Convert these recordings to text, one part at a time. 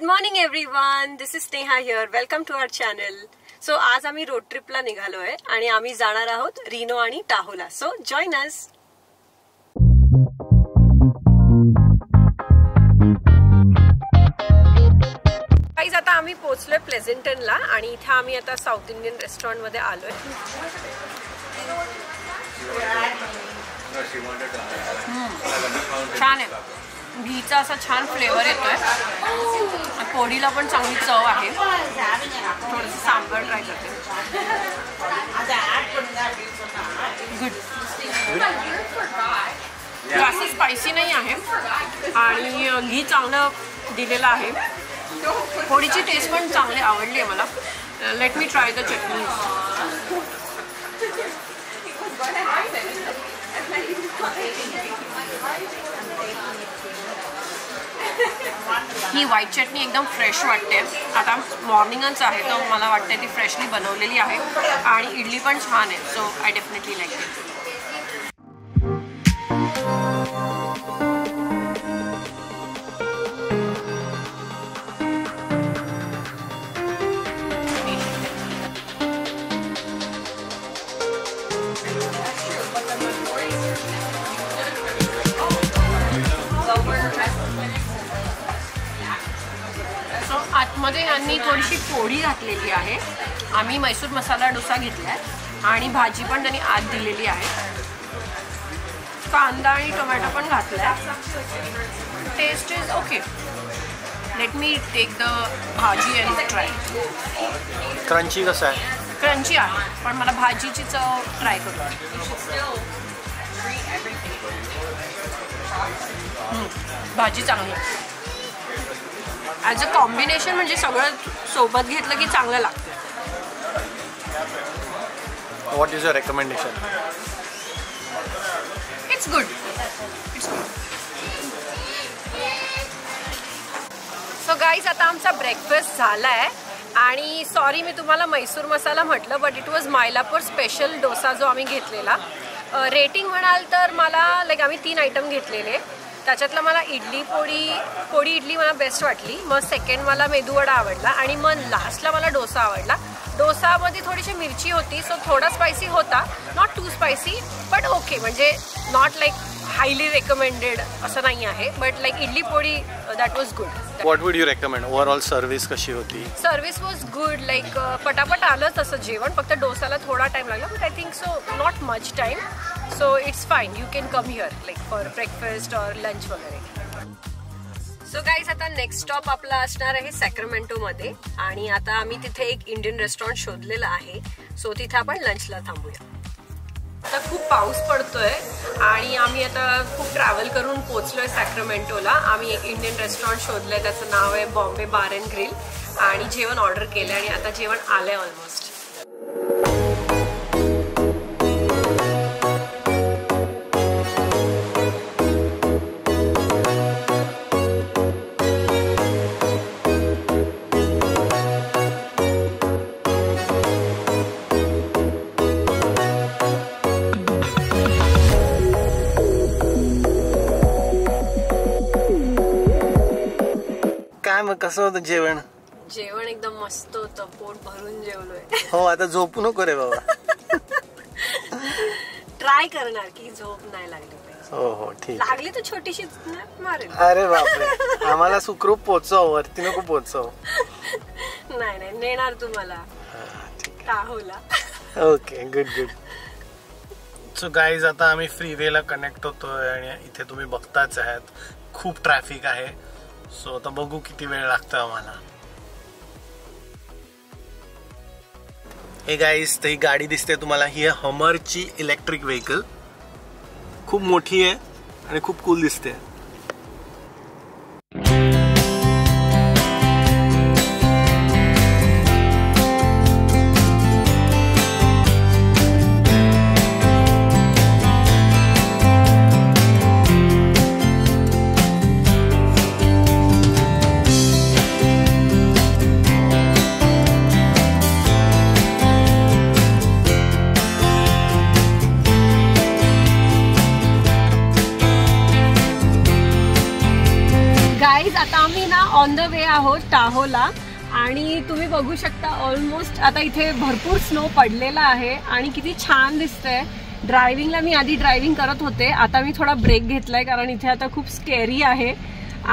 Good morning everyone, this is Sneha here. Welcome to our channel. So आज आम्ही road ट्रिपला निघालोय आणि आम्ही जाणार आहोत रिनो आणि टाहोला. So join us. गाईज आता आम्ही पोहोचलोय प्लेझेंटनला आणि इथे आम्ही आता साऊथ इंडियन रेस्टॉरंट मध्ये आलोय. छान आहे, घीचा असा छान फ्लेवर येतोय. पोळीला पण चांगली चव आहे. थोडंसं सांबार ट्राय करते. गुड. जास्त स्पायसी नाही आहे आणि घी चांगलं दिलेलं आहे. पोळीची टेस्ट पण चांगली आवडली आहे मला. Let me try the chutney. ही व्हाईट चटणी एकदम फ्रेश वाटते. आता मॉर्निंगच आहे तर मला वाटते ती फ्रेशली बनवलेली आहे आणि इडली पण छान आहे. So I definitely like it. आतमध्ये यांनी थोडीशी पोळी घातलेली आहे. आम्ही मैसूर मसाला डोसा घेतलाय आणि भाजी पण त्यांनी आत दिलेली आहे. कांदा आणि टोमॅटो पण घातलाय. Taste is okay. Let me take the bhaji and try. Crunchy कसं आहे? क्रंची आहे पण मला भाजीची चव ट्राय करू. भाजी चांगली आहे. ॲज अ कॉम्बिनेशन म्हणजे सगळं सोबत घेतलं की चांगलं लागतं. What is your recommendation? It's good. It's good. So guys आता आमचा ब्रेकफास्ट झाला आहे आणि सॉरी मी तुम्हाला मैसूर मसाला म्हटलं but it was Mylapore special dosa जो आम्ही घेतलेला. रेटिंग म्हणाल तर मला लाईक आम्ही 3 आयटम घेतलेले. त्याच्यातलं मला पोळी इडली मला बेस्ट वाटली. मग सेकंड मला मेदूवडा आवडला आणि मग लास्टला मला डोसा आवडला. डोसामध्ये थोडीशी मिरची होती सो थोडा स्पायसी होता. Not too spicy but okay. म्हणजे नॉट लाईक हायली रेकमेंडेड असं नाही आहे but like idli poli that was good. What would you recommend? Overall service कशी होती? Service was good. लाईक पटापट आलं तसं जेवण. फक्त डोसाला थोडा टाइम लागला but I think so not much time. So it's fine. You can come here like for breakfast और लंच वगैरे. सो गाईज आता नेक्स्ट स्टॉप आपला असणार आहे सॅक्रामेंटोमध्ये आणि आता आम्ही तिथे एक इंडियन रेस्टॉरंट शोधलेलं आहे. सो तिथे आपण लंचला थांबूया. आता खूप पाऊस पडतोय आणि आम्ही आता खूप ट्रॅव्हल करून पोहोचलोय सॅक्रामेंटोला. आम्ही एक इंडियन रेस्टॉरंट शोधलंय. त्याचं नाव आहे बॉम्बे बार अँड ग्रिल आणि जेवण ऑर्डर केलंय आणि आता जेवण आलंय ऑलमोस्ट. मग कसं होतं जेवण? जेवण एकदम मस्त होतं. पोट भरून जेवलोय. हो आता झोपू नको रे बाबा. ट्राय करणार की झोप नाही लागली पाहिजे. हो हो ठीक. लागली तर छोटीशी मारेल. अरे बापरे. आम्हाला सुखरूप पोहोचव, वरती नको पोहोचव. नाही नाही नेणार तुम्हाला टाहोला. Okay good good. So guys आता आम्ही फ्रीवेला कनेक्ट होतोय आणि इथे तुम्ही बघताच आहात खूप ट्रॅफिक आहे. सो आता बघू किती वेळ लागतो आम्हाला. हे गाईज ही गाडी दिसते तुम्हाला, ही आहे हमरची इलेक्ट्रिक व्हेकल. खूप मोठी आहे आणि खूप कूल दिसते. गाईज आता आम्ही ना ऑन द वे आहोत टाहोला आणि तुम्ही बघू शकता ऑलमोस्ट आता इथे भरपूर स्नो पडलेला आहे आणि किती छान दिसतंय. ड्रायव्हिंगला मी आधी ड्रायव्हिंग करत होते, आता मी थोडा ब्रेक घेतलाय कारण इथे आता खूप स्केरी आहे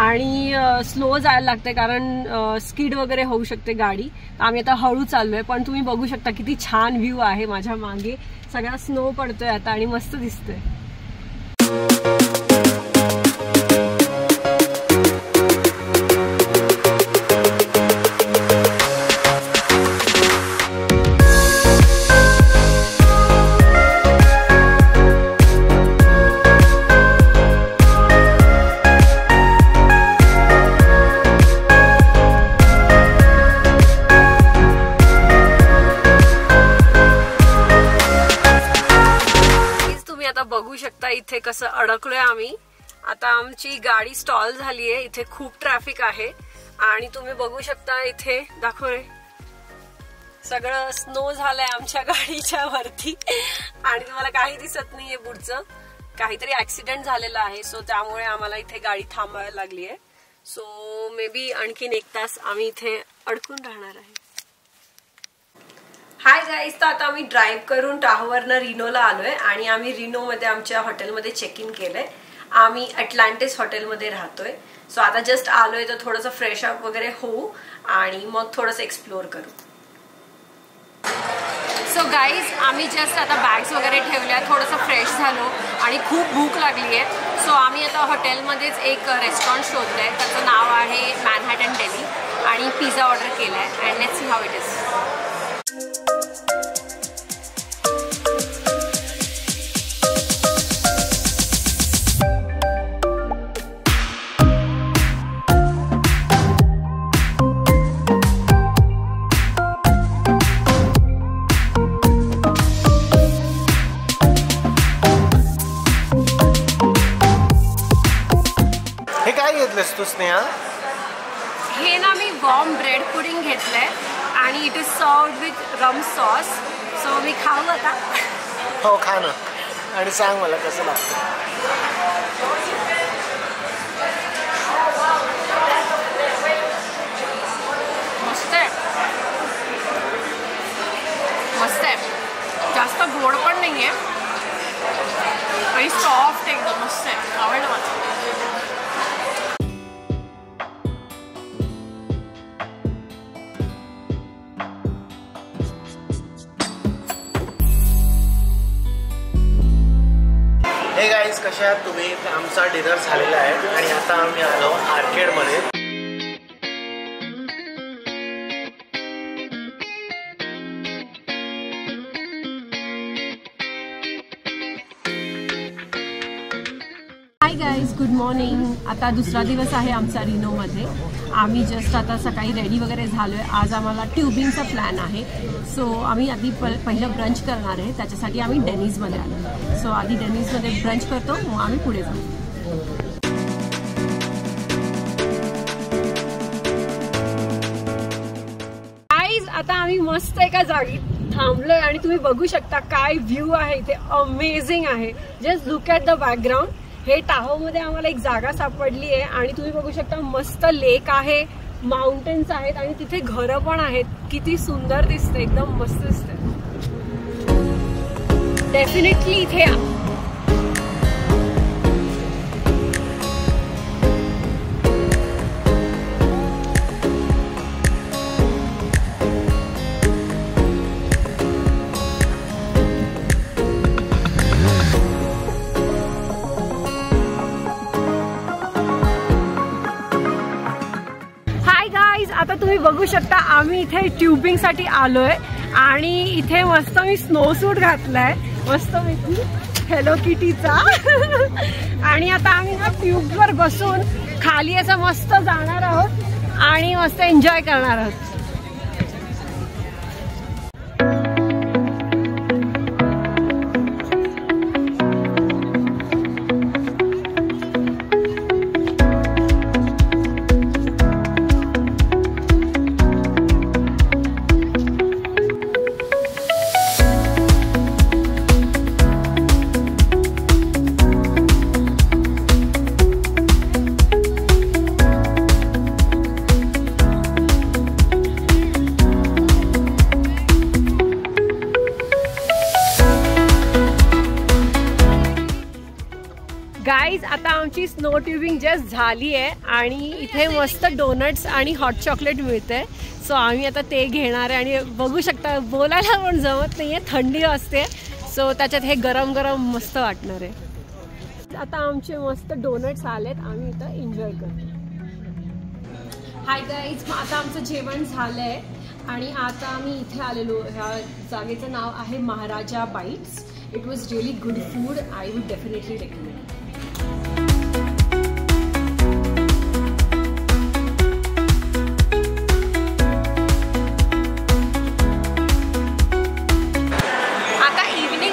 आणि स्लो जायला लागते कारण स्किड वगैरे होऊ शकते गाडी. आम्ही आता हळू चाललोय पण तुम्ही बघू शकता किती छान व्ह्यू आहे माझ्या मागे. सगळा स्नो पडतोय आता आणि मस्त दिसतोय. बघू शकता इथे कसं अडकलोय आम्ही. आता आमची गाडी स्टॉल झाली आहे. इथे खूप ट्रॅफिक आहे आणि तुम्ही बघू शकता इथे दाखव रे सगळं स्नो झालंय आमच्या गाडीच्या वरती आणि तुम्हाला काही दिसत नाहीये पुढचं. काहीतरी ऍक्सिडेंट झालेला आहे सो त्यामुळे आम्हाला इथे गाडी थांबायला लागली आहे. सो मे बी आणखीन 1 तास आम्ही इथे अडकून राहणार आहे. हाय गाईज, तर आता आम्ही ड्राईव्ह करून टाहोवरनं रिनोला आलोय आणि आम्ही रिनोमध्ये आमच्या हॉटेलमध्ये चेक इन केलंय. आम्ही अटलांटिस हॉटेलमध्ये राहतोय. सो आता जस्ट आलोय तर थोडंसं फ्रेश अप वगैरे होऊ आणि मग थोडंसं एक्सप्लोर करू. सो गाईज आम्ही जस्ट आता बॅग्स वगैरे ठेवल्या, थोडंसं फ्रेश झालो आणि खूप भूक लागली आहे. सो आम्ही आता हॉटेलमध्येच एक रेस्टॉरंट शोधलंय, त्याचं नाव आहे मॅनहॅटन डेली आणि पिझ्झा ऑर्डर केलाय and let's see how it is. तू स्नेहा? हे ना मी वॉर्म ब्रेड पुडिंग घेतलंय आणि it is served with rum sauce. So मी खाऊ आता? हो खा ना आणि सांग मला कसं लागतं. मस्त आहे, मस्त आहे. जास्त गोड पण नाहीये आणि सॉफ्ट एकदम मस्त आहे. आवडलं मला. हे गाईज कशा आहात तुम्ही? आमचा डिनर झालेला आहे आणि आता आम्ही आलो आर्केडमध्ये. Hi guys, good morning. आता दुसरा दिवस आहे आमचा रिनोमध्ये. आम्ही जस्ट आता सकाळी रेडी वगैरे झालोय. आज आम्हाला ट्युबिंगचा प्लॅन आहे. सो आम्ही आधी पहिलं ब्रंच करणार आहे, त्याच्यासाठी आम्ही डेनिजमध्ये आलो. सो आधी डेनिजमध्ये ब्रंच करतो, मग आम्ही पुढे जाऊ. गाईज आता आम्ही मस्त एका जागी थांबलोय आणि तुम्ही बघू शकता काय व्ह्यू आहे इथे. अमेझिंग आहे. Just look at the background. हे टाहोमध्ये आम्हाला एक जागा सापडली आहे आणि तुम्ही बघू शकता मस्त लेक आहे, माउंटेन्स आहेत आणि तिथे घरं पण आहेत. किती सुंदर दिसते, एकदम मस्त दिसते. डेफिनेटली इथे या. आता तुम्ही बघू शकता आम्ही इथे ट्युबिंग साठी आलोय आणि इथे मस्त मी स्नो सूट घातलाय मस्त पैकी हेलो किटीचा आणि आता आम्ही ना ट्यूबवर बसून खाली असं मस्त जाणार आहोत आणि मस्त एन्जॉय करणार आहोत. गाईज आता आमची स्नो ट्युबिंग जस्ट झाली आहे आणि इथे मस्त डोनट्स आणि हॉट चॉकलेट मिळते. सो आम्ही आता ते घेणार आहे आणि बघू शकता बोलायला पण जमत नाही आहे, थंडी असते. सो त्याच्यात हे गरम गरम मस्त वाटणार आहे. आता आमचे मस्त डोनट्स आलेत, आम्ही इथं एन्जॉय करतो. हाय गाईज, आता आमचं जेवण झालं आहे आणि आता आम्ही इथे आलेलो. ह्या जागेचं नाव आहे Maharaja bites. It was really good food. I would definitely recommend.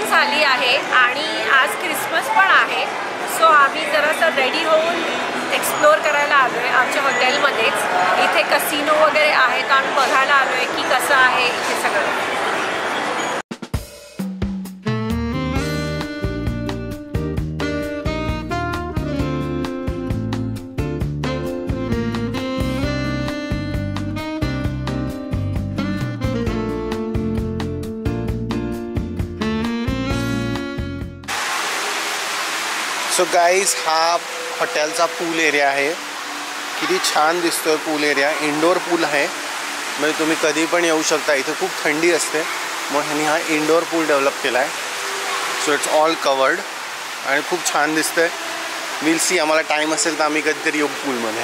झाली आहे आणि आज क्रिसमस पण आहे. सो आम्ही जरासं रेडी होऊन एक्सप्लोअर करायला आलो आहे आमच्या हॉटेलमध्येच. इथे कसिनो वगैरे आहे तर आम्ही बघायला आलो आहे की कसं आहे इथे सगळं. सो गाईज, हा हॉटेलचा पूल एरिया आहे. किती छान दिसतोय पूल एरिया. इंडोर पूल आहे, म्हणजे तुम्ही कधी पण येऊ शकता. इथे खूप थंडी असते म्हणून ह्यांनी हा इंडोर पूल डेव्हलप केला आहे. सो इट्स ऑल कवर्ड आणि खूप छान दिसतंय. विल सी, आम्हाला टाईम असेल तर आम्ही कधीतरी येऊ पूलमध्ये.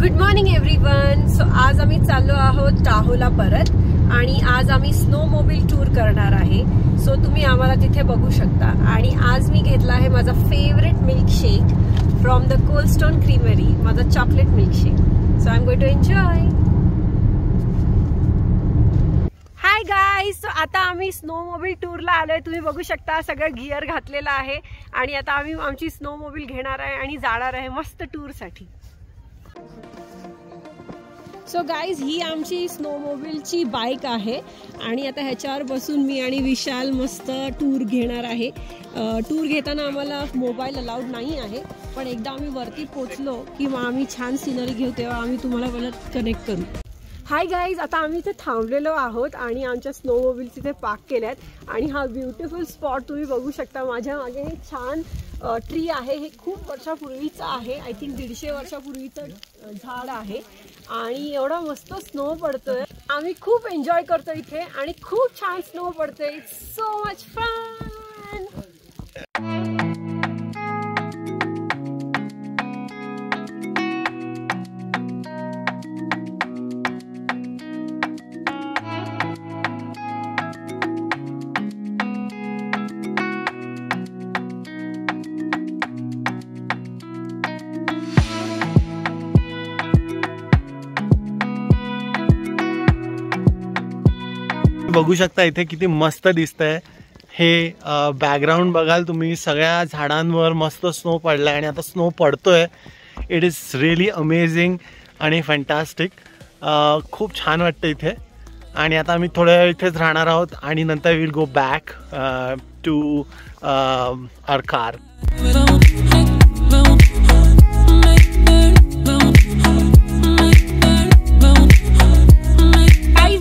Good morning everyone. सो आज आम्ही चाललो आहोत टाहोला परत आणि आज आम्ही स्नो मोबाईल टूर करणार आहे. सो तुम्ही आम्हाला तिथे बघू शकता. आणि आज मी घेतला आहे माझा favourite milkshake from the Cold Stone creamery, माझा chocolate milkshake. So I am going to enjoy. Hi guys, so आता आम्ही स्नो मोबाईल टूरला आलोय. तुम्ही बघू शकता सगळं गिअर घातलेलं आहे आणि आता आम्ही आमची स्नो मोबाईल घेणार आहे आणि जाणार आहे मस्त टूरसाठी. सो गाईज, ही आमची स्नो मोबाईलची बाईक आहे आणि आता ह्याच्यावर बसून मी आणि विशाल मस्त टूर घेणार आहे. टूर घेताना आम्हाला मोबाईल अलाउड नाही आहे, पण एकदा आम्ही वरती पोचलो की मग आम्ही छान सिनरी घेऊ तेव्हा आम्ही तुम्हाला परत कनेक्ट करू. हाय गाईज, आता आम्ही इथे थांबलेलो आहोत आणि आमच्या स्नो मोबाईल्स इथे पार्क केल्यात आणि हा ब्युटिफुल स्पॉट तुम्ही बघू शकता. माझ्या मागे हे छान ट्री आहे. हे खूप वर्षापूर्वीचं आहे. आय थिंक 150 वर्षापूर्वीचं झाड आहे आणि एवढा मस्त स्नो पडतोय. आम्ही खूप एन्जॉय करतो इथे आणि खूप छान स्नो पडतोय. It's so much fun. बघू शकता इथे किती मस्त दिसतंय. हे बॅकग्राऊंड बघाल तुम्ही, सगळ्या झाडांवर मस्त स्नो पडलाय आणि आता स्नो पडतोय. इट इज रिअली अमेझिंग आणि फॅन्टास्टिक. खूप छान वाटतं इथे. आणि आता आम्ही थोड्या वेळ इथेच राहणार आहोत आणि नंतर will go back to our car.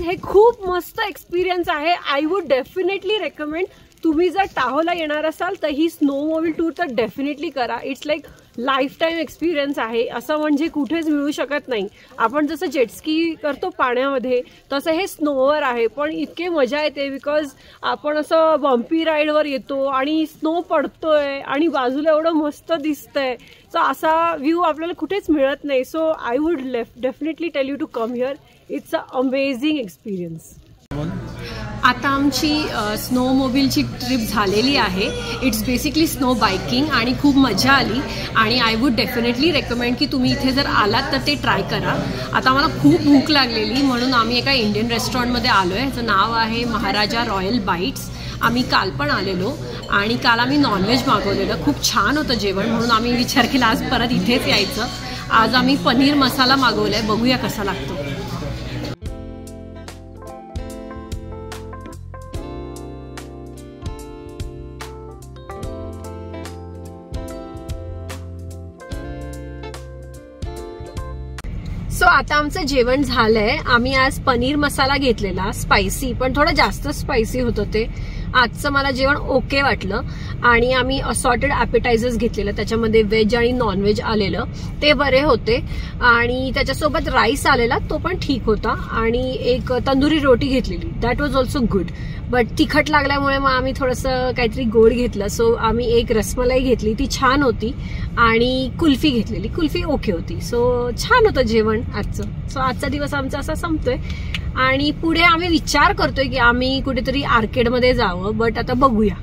हे खूप मस्त एक्सपिरियन्स आहे. I would definitely recommend. तुम्ही जर टाहोला येणार असाल तर ही स्नो मोबाईल टूर तर डेफिनेटली करा. It's like lifetime experience आहे. असं म्हणजे कुठेच मिळू शकत नाही. आपण जसं जेटस्की करतो पाण्यामध्ये तसं हे स्नोवर आहे, पण इतके मजा येते बिकॉज आपण असं बम्पी राईडवर येतो आणि स्नो पडतोय आणि बाजूला एवढं मस्त दिसतंय. सो असा व्ह्यू आपल्याला कुठेच मिळत नाही. So I would definitely tell you to come here. It's a amazing experience. आता आमची स्नोमोबिलची ट्रिप झालेली आहे. इट्स बेसिकली स्नो बायकिंग आणि खूप मजा आली आणि आय वूड डेफिनेटली रेकमेंड की तुम्ही इथे जर आलात तर ते ट्राय करा. आता मला खूप भूक लागलेली म्हणून आम्ही एका इंडियन रेस्टॉरंटमध्ये आलो आहे. ह्याचं नाव आहे महाराजा रॉयल बाईट्स. आम्ही काल पण आलेलो आणि काल आम्ही नॉनव्हेज मागवलेलं. खूप छान होतं जेवण म्हणून आम्ही विचार केला आज परत इथेच यायचं. आज आम्ही पनीर मसाला मागवला आहे. बघूया कसा लागतो. सो आता आमचं जेवण झालंय. आम्ही आज पनीर मसाला घेतलेला स्पायसी, पण थोडं जास्त स्पायसी होतं ते. आजचं मला जेवण ओके वाटलं आणि आम्ही असॉर्टेड ॲपेटायझर्स घेतलेलं. त्याच्यामध्ये व्हेज आणि नॉनव्हेज आलेलं, ते बरे होते आणि त्याच्यासोबत राईस आलेला, तो पण ठीक होता आणि एक तंदुरी रोटी घेतलेली, that was also good. But तिखट लागल्यामुळे मग आम्ही थोडंसं काहीतरी गोड घेतलं. सो आम्ही एक रसमलाई घेतली, ती छान होती आणि कुल्फी घेतलेली, कुल्फी ओके होती. सो छान होतं जेवण आजचं. सो आजचा दिवस आमचा असा संपतोय आणि पुढे आम्ही विचार करतोय की आम्ही कुठेतरी आर्केडमध्ये जावं, बट आता बघूया.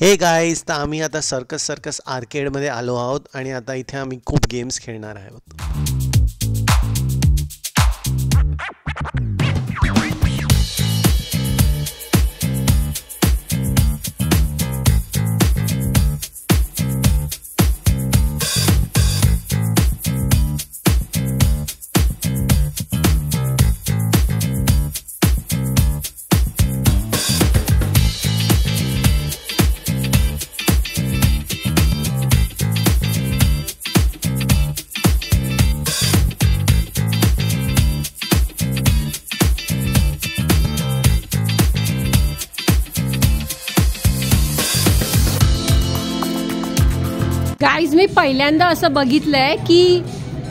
हे गाईज, तर आम्ही आता सर्कस आर्केडमध्ये आलो आहोत आणि आता इथे आम्ही खूप गेम्स खेळणार आहोत. गाईज, मी पहिल्यांदा असं बघितलंय की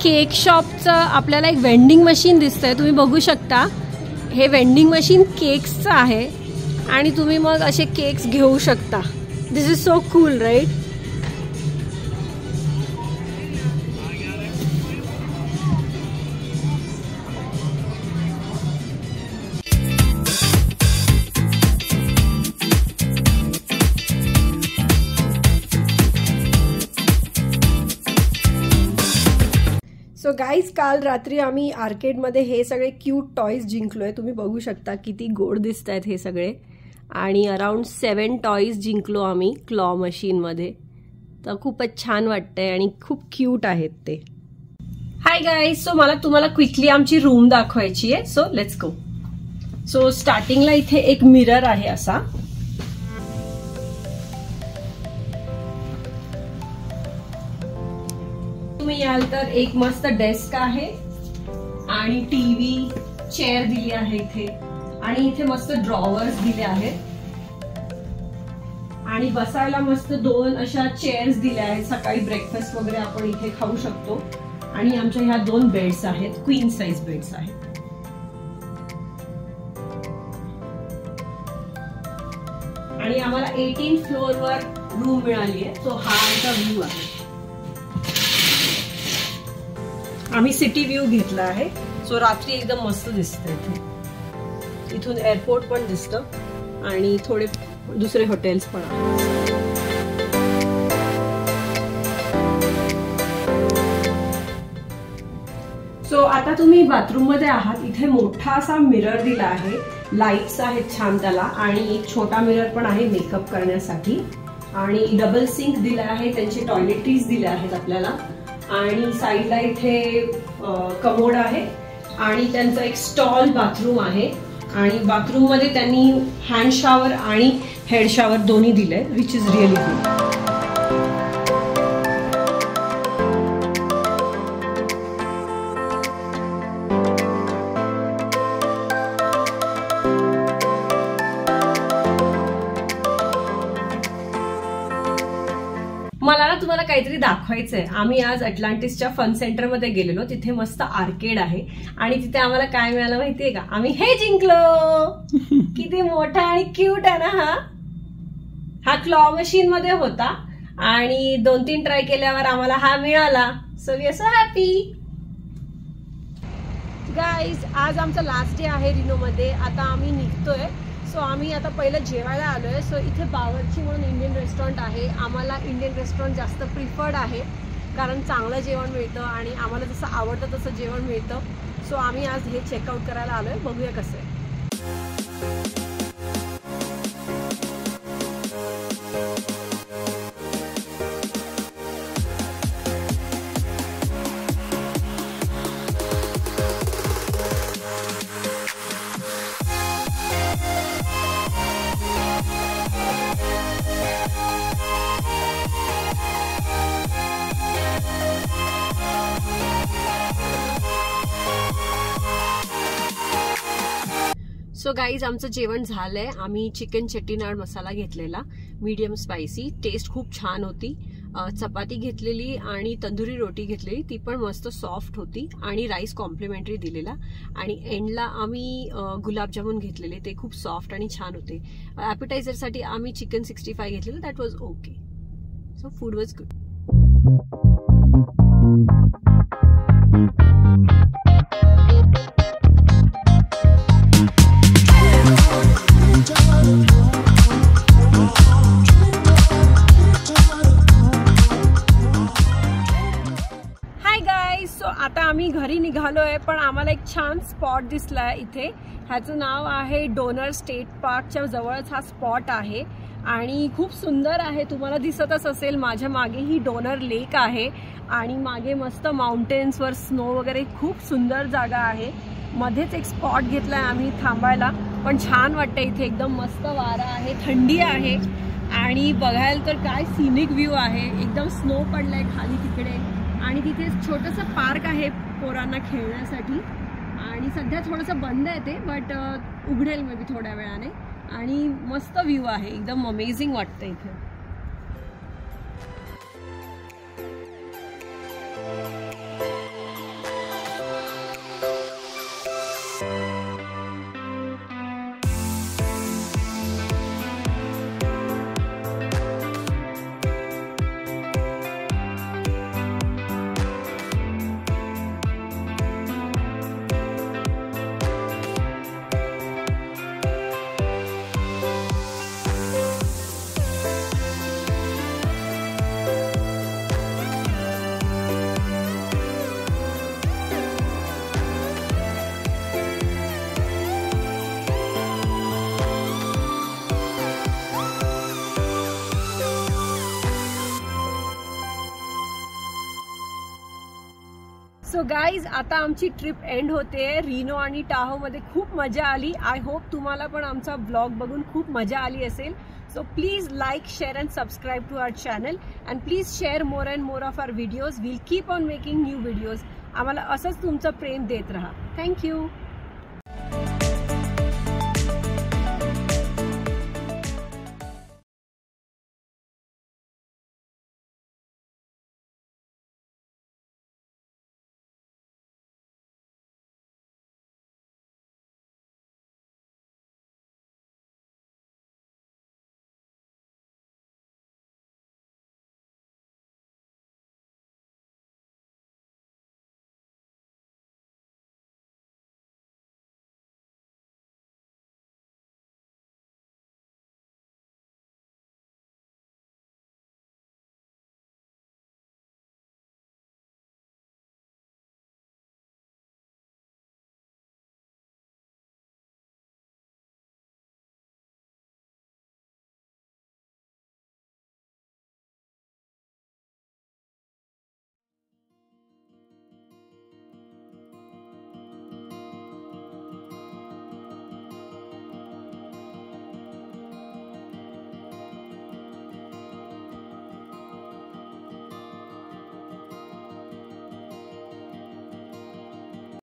केक शॉपचं आपल्याला एक वेंडिंग मशीन दिसतंय. तुम्ही बघू शकता, हे वेंडिंग मशीन केक्सचं आहे आणि तुम्ही मग असे केक्स घेऊ शकता. This is so cool, right? So guys, काल रात्री आम्ही आर्केडमध्ये हे सगळे क्यूट टॉयज जिंकलोय. तुम्ही बघू शकता किती गोड दिसत आहेत हे सगळे. आणि अराउंड 7 टॉयज जिंकलो आम्ही क्लॉ मशीनमध्ये. तर खूपच छान वाटतंय आणि खूप क्यूट आहेत ते. हाय गाईज, सो मला तुम्हाला क्विकली आमची रूम दाखवायची आहे. So let's go. सो स्टार्टिंगला इथे एक मिरर आहे असा. तुम्ही याल तर एक मस्त डेस्क आहे आणि टीव्ही, चेअर दिली आहे इथे आणि इथे मस्त ड्रॉवर्स दिले आहेत आणि बसायला मस्त 2 अशा चेअर्स दिल्या आहेत. सकाळी ब्रेकफास्ट वगैरे आपण इथे खाऊ शकतो आणि आमच्या ह्या 2 बेड्स आहेत, क्वीन साइज बेड्स आहेत. आणि आम्हाला 18th फ्लोअरवर रूम मिळाली आहे. सो हा आमचा व्ह्यू आहे. आम्ही सिटी व्ह्यू घेतला आहे. सो रात्री एकदम मस्त दिसतं इथे. इथून एअरपोर्ट पण दिसतं आणि थोडे दुसरे हॉटेल्स पण आहेत. सो आता तुम्ही बाथरूम मध्ये आहात. इथे मोठा असा मिरर दिला आहे, लाईट्स आहेत छान त्याला आणि एक छोटा मिरर पण आहे मेकअप करण्यासाठी आणि डबल सिंक दिला आहे. त्यांचे टॉयलेटरीज दिले आहेत आपल्याला आणि साईडला इथे कमोड आहे आणि त्यांचा एक स्टॉल बाथरूम आहे आणि बाथरूम मध्ये त्यांनी हँड शॉवर आणि हेड शॉवर दोन्ही दिले, विच इज रिअली गुड. मला ना तुम्हाला काहीतरी दाखवायचंय. आम्ही आज अटलांटिसच्या फन सेंटर मध्ये गेलेलो. तिथे मस्त आर्केड आहे आणि तिथे आम्हाला काय मिळालं माहितीये का? आम्ही हे जिंकलो. किती मोठा आणि क्यूट आहे ना हा. हा क्लॉ मशीन मध्ये होता आणि 2-3 ट्राय केल्यावर आम्हाला हा मिळाला. So we are so happy. Guys, आज आमचा लास्ट डे आहे रिनोमध्ये. आता आम्ही निघतोय. सो आम्ही आता पहिलं जेवायला आलोय. सो इथे बावर्ची म्हणून इंडियन रेस्टॉरंट आहे. आम्हाला इंडियन रेस्टॉरंट जास्त प्रिफर्ड आहे कारण चांगलं जेवण मिळतं आणि आम्हाला जसं आवडतं तसं जेवण मिळतं. सो आम्ही आज हे चेकआउट करायला आलोय. बघूया कसं आहे. सो गाईज, आमचं जेवण झालंय. आम्ही चिकन चेट्टीनाड मसाला घेतलेला, मीडियम स्पायसी. टेस्ट खूप छान होती. चपाती घेतलेली आणि तंदुरी रोटी घेतलेली, ती पण मस्त सॉफ्ट होती. आणि राईस कॉम्प्लिमेंटरी दिलेला. आणि एंडला आम्ही गुलाबजामुन घेतलेले, ते खूप सॉफ्ट आणि छान होते. ॲपिटायझरसाठी आम्ही चिकन 65 घेतलेलं, that was okay. So food was good. आता आम्ही घरी निघालोय, पण आम्हाला एक छान स्पॉट दिसलाय इथे. ह्याचं नाव आहे डोनर स्टेट पार्कच्या जवळच हा स्पॉट आहे आणि खूप सुंदर आहे. तुम्हाला दिसतच असेल माझ्या मागे ही डोनर लेक आहे आणि मागे मस्त माउंटेन्सवर स्नो वगैरे, खूप सुंदर जागा आहे. मध्येच एक स्पॉट घेतलाय आम्ही थांबायला, पण छान वाटतं इथे. एकदम मस्त वारा आहे, थंडी आहे आणि बघायला तर काय सिनिक व्ह्यू आहे. एकदम स्नो पडलाय खाली तिकडे आणि तिथे छोटंसं पार्क आहे पोरांना खेळण्यासाठी. आणि सध्या थोडंसं बंद आहे ते, बट उघडेल मे बी थोड्या वेळाने. आणि मस्त व्ह्यू आहे, एकदम अमेझिंग वाटतं इथे. सो गाईज, आता आमची ट्रिप एंड होते. रिनो आणि टाहोमध्ये खूप मजा आली. आय होप तुम्हाला पण आमचा ब्लॉग बघून खूप मजा आली असेल. So please like, share and subscribe to our channel and please share more and more of our videos. Will keep on making new videos. आम्हाला असंच तुमचं प्रेम देत राहा. थँक्यू.